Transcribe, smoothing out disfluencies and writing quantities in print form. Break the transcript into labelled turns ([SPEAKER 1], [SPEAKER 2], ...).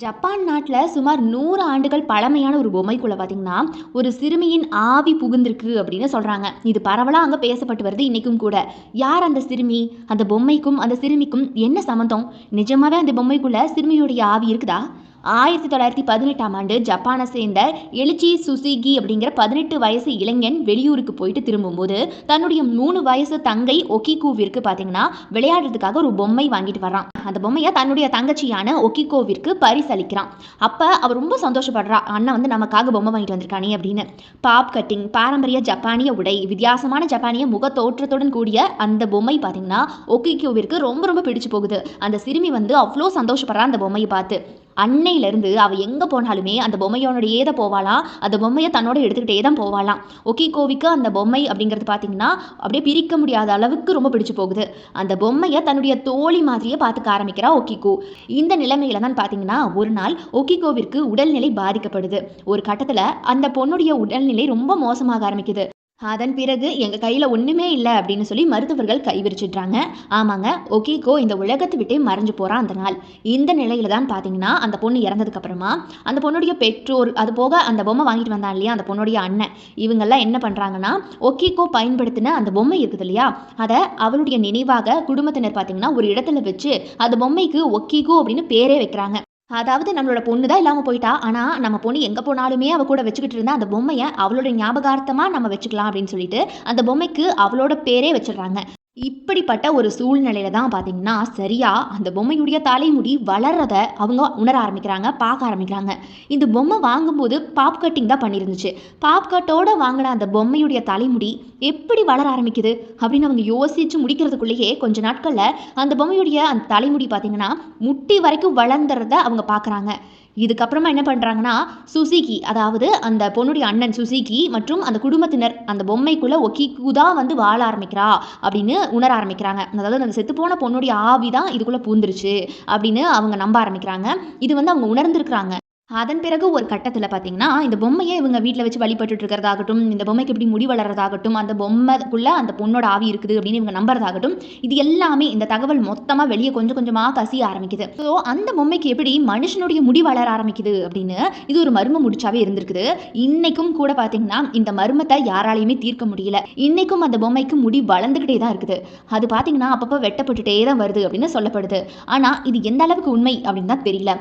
[SPEAKER 1] Japan நாட்டில் சுமார் 100 ஆண்டுகள் பழமையான ஒரு பொம்மைக்குள்ள பார்த்தீங்கன்னா ஒரு சிறுமியின் ஆவி புகுந்திருக்கு அப்படின்னு சொல்றாங்க. இது பரவலாக அங்கே பேசப்பட்டு வருது இன்னைக்கும் கூட. யார் அந்த சிறுமி? அந்த பொம்மைக்கும் அந்த சிறுமிக்கும் என்ன சம்மந்தம்? நிஜமாவே அந்த பொம்மைக்குள்ள சிறுமியுடைய ஆவி இருக்குதா? 1918ஆம் ஆண்டு ஜப்பானை சேர்ந்த எலிச்சி சுசுகி அப்படிங்கிற 18 வயசு இளைஞன் வெளியூருக்கு போயிட்டு திரும்பும்போது தன்னுடைய 3 வயசு தங்கை ஒகிகோவிற்கு பார்த்தீங்கன்னா விளையாடுறதுக்காக ஒரு பொம்மை வாங்கிட்டு வர்றான். அந்த பொம்மையை தன்னுடைய தங்கச்சியான ஒகிகோவிற்கு பரிசளிக்கிறான். அப்போ அவர் ரொம்ப சந்தோஷப்படுறா, அண்ணன் வந்து நமக்காக பொம்மை வாங்கிட்டு வந்திருக்கானே அப்படின்னு. பாப் கட்டிங், பாரம்பரிய ஜப்பானிய உடை, வித்தியாசமான ஜப்பானிய முக தோற்றத்துடன் கூடிய அந்த பொம்மை பார்த்தீங்கன்னா ஒகிகோவிற்கு ரொம்ப ரொம்ப பிடிச்சு போகுது. அந்த சிறுமி வந்து அவ்வளோ சந்தோஷப்படுறா அந்த பொம்மையை பார்த்து. அன்னையிலேருந்து அவள் எங்கே போனாலுமே அந்த பொம்மையோடையே தான் போவாளாம். அந்த பொம்மையை தன்னோட எடுத்துக்கிட்டே தான் போவாளாம். ஒகிகோவிக்கு அந்த பொம்மை அப்படிங்கிறது பார்த்தீங்கன்னா அப்படியே பிரிக்க முடியாத அளவுக்கு ரொம்ப பிடிச்சு போகுது. அந்த பொம்மையை தன்னுடைய தோழி மாதிரியே பார்த்துக்க ஆரம்பிக்கிறா ஒகிகோ. இந்த நிலைமையில தான் பார்த்தீங்கன்னா ஒரு நாள் ஒகிகோவிற்கு உடல்நிலை பாதிக்கப்படுது. ஒரு கட்டத்தில் அந்த பொண்ணுடைய உடல்நிலை ரொம்ப மோசமாக ஆரம்பிக்குது. அதன் பிறகு எங்கள் கையில் ஒன்றுமே இல்லை அப்படின்னு சொல்லி மருத்துவர்கள் கைவிரிச்சிடுறாங்க. ஆமாங்க, ஒகிகோ இந்த உலகத்தை விட்டே மறைஞ்சு போகிறான் அந்த நாள். இந்த நிலையில தான் பார்த்தீங்கன்னா அந்த பொண்ணு இறந்ததுக்கப்புறமா அந்த பொண்ணுடைய பெற்றோர், அது போக அந்த பொம்மை வாங்கிட்டு வந்தான் இல்லையா அந்த பொண்ணுடைய அண்ணன், இவங்கெல்லாம் என்ன பண்ணுறாங்கன்னா ஒகிகோ பயன்படுத்தின அந்த பொம்மை இருக்குது இல்லையா, அதை அவளுடைய நினைவாக குடும்பத்தினர் பார்த்தீங்கன்னா ஒரு இடத்துல வச்சு அந்த பொம்மைக்கு ஒகிகோ அப்படின்னு பேரே வைக்கிறாங்க. அதாவது நம்மளோட பொண்ணு தான் இல்லாமல் போயிட்டா, ஆனால் நம்ம பொண்ணு எங்கே போனாலுமே அவள் கூட வச்சுக்கிட்டு இருந்தா அந்த பொம்மையை அவளோட ஞாபகார்த்தமாக நம்ம வச்சுக்கலாம் அப்படின்னு சொல்லிட்டு அந்த பொம்மைக்கு அவளோட பேரே வச்சிடுறாங்க. இப்படிப்பட்ட ஒரு சூழ்நிலையில தான் பார்த்தீங்கன்னா சரியா அந்த பொம்மையுடைய தலைமுடி வளர்றத அவங்க உணர ஆரம்பிக்கிறாங்க, பார்க்க ஆரம்பிக்கிறாங்க. இந்த பொம்மை வாங்கும்போது பாப் கட்டிங் தான் பண்ணியிருந்துச்சு. பாப் கட்டோட வாங்கின அந்த பொம்மையுடைய தலைமுடி எப்படி வளர ஆரம்பிக்குது அப்படின்னு அவங்க யோசிச்சு முடிக்கிறதுக்குள்ளேயே கொஞ்ச நாட்களில் அந்த பொம்மையுடைய அந்த தலைமுடி பார்த்தீங்கன்னா முட்டி வரைக்கும் வளர்ந்துறத அவங்க பார்க்குறாங்க. இதுக்கப்புறமா என்ன பண்ணுறாங்கன்னா சுசுகி, அதாவது அந்த பொண்ணுடைய அண்ணன் சுசுகி மற்றும் அந்த குடும்பத்தினர் அந்த பொம்மைக்குள்ளே ஒகிகு தான் வந்து வாழ ஆரம்பிக்கிறா அப்படின்னு உணர ஆரம்பிக்கிறாங்க. அதாவது அந்த செத்துப்போன பொண்ணுடைய ஆவி தான் இதுக்குள்ளே பூந்துருச்சு அப்படின்னு அவங்க நம்ப ஆரம்பிக்கிறாங்க. இது வந்து அவங்க உணர்ந்திருக்கிறாங்க. அதன் பிறகு ஒரு கட்டத்தில் பார்த்தீங்கன்னா இந்த பொம்மையை இவங்க வீட்டில் வச்சு வழிபட்டுட்டு இருக்கிறதாகட்டும், இந்த பொம்மைக்கு எப்படி முடி வளர்றதாகட்டும், அந்த பொம்மைக்குள்ளே அந்த பொண்ணோட ஆவி இருக்குது அப்படின்னு இவங்க நம்புறதாகட்டும், இது எல்லாமே இந்த தகவல் மொத்தமாக வெளியே கொஞ்சம் கொஞ்சமாக கசிய ஆரம்பிக்குது. ஸோ அந்த பொம்மைக்கு எப்படி மனுஷனுடைய முடி வளர ஆரம்பிக்குது அப்படின்னு இது ஒரு மர்ம முடிச்சாவே இருந்திருக்குது. இன்னைக்கும் கூட பார்த்தீங்கன்னா இந்த மர்மத்தை யாராலையுமே தீர்க்க முடியல. இன்னைக்கும் அந்த பொம்மைக்கு முடி வளர்ந்துக்கிட்டே தான் இருக்குது. அது பார்த்தீங்கன்னா அப்பப்போ வெட்டப்பட்டுட்டே தான் வருது அப்படின்னு சொல்லப்படுது. ஆனால் இது எந்த அளவுக்கு உண்மை அப்படின்னு தான் தெரியல.